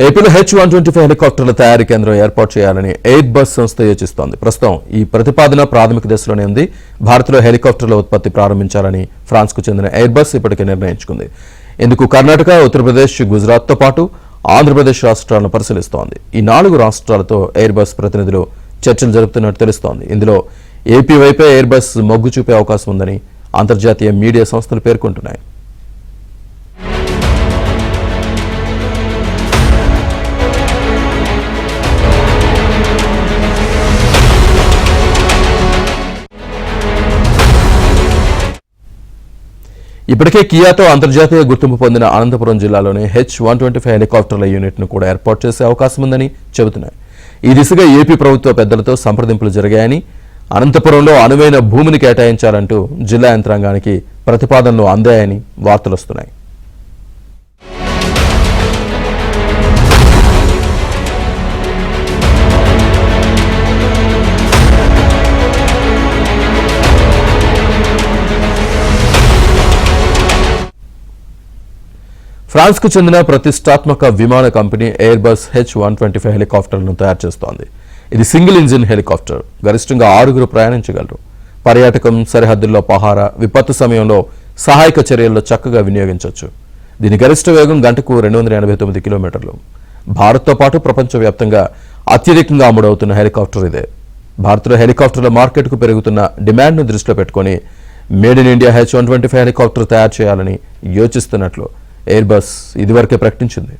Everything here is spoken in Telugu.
ఏపీలో H-125 హెలికాప్టర్ల తయారీ కేంద్రం ఏర్పాటు చేయాలని ఎయిర్ బస్ సంస్థ యోచిస్తోంది. ప్రస్తుతం ఈ ప్రతిపాదన ప్రాథమిక దశలోనే ఉంది. భారత్లో హెలికాప్టర్ల ఉత్పత్తి ప్రారంభించాలని ఫ్రాన్స్కు చెందిన ఎయిర్ బస్ ఇప్పటికే నిర్ణయించుకుంది. ఇందుకు కర్ణాటక, ఉత్తరప్రదేశ్, గుజరాత్తో పాటు ఆంధ్రప్రదేశ్ రాష్ట్రాలను పరిశీలిస్తోంది. ఈ 4 రాష్ట్రాలతో ఎయిర్ బస్ ప్రతినిధులు చర్చలు జరుపుతున్నట్టు తెలుస్తోంది. ఇందులో ఏపీ వైపే ఎయిర్ బస్ మొగ్గు చూపే అవకాశం ఉందని అంతర్జాతీయ మీడియా సంస్థలు పేర్కొంటున్నాయి. ఇప్పటికే కియాతో అంతర్జాతీయ గుర్తింపు పొందిన అనంతపురం జిల్లాలోని H-125 హెలికాప్టర్ల యూనిట్ను కూడా ఏర్పాటు చేసే అవకాశం ఉందని చెబుతున్నాయి. ఈ దిశగా ఏపీ ప్రభుత్వ పెద్దలతో సంప్రదింపులు జరిగాయని, అనంతపురంలో అనువైన భూమిని కేటాయించాలంటూ జిల్లా యంత్రాంగానికి ప్రతిపాదనలు అందాయని వార్తలొస్తున్నాయి. ఫ్రాన్స్కు చెందిన ప్రతిష్టాత్మక విమాన కంపెనీ ఎయిర్ బస్ H-125 హెలికాప్టర్లను తయారు చేస్తోంది. ఇది సింగిల్ ఇంజిన్ హెలికాప్టర్. గరిష్టంగా 6 ప్రయాణించగలరు. పర్యాటకం, సరిహద్దుల్లో పహారా, విపత్తు సమయంలో సహాయక చర్యల్లో చక్కగా వినియోగించవచ్చు. దీని గరిష్ట వేగం గంటకు 289 కిలోమీటర్లు. భారత్తో పాటు ప్రపంచవ్యాప్తంగా అత్యధికంగా అమ్ముడవుతున్న హెలికాప్టర్ ఇదే. భారత్లో హెలికాప్టర్ల మార్కెట్కు పెరుగుతున్న డిమాండ్ను దృష్టిలో పెట్టుకుని made in India H-125 helicopter తయారు చేయాలని యోచిస్తున్నట్లు ఎయిర్ బస్ ఇదివరకే ప్రకటించింది.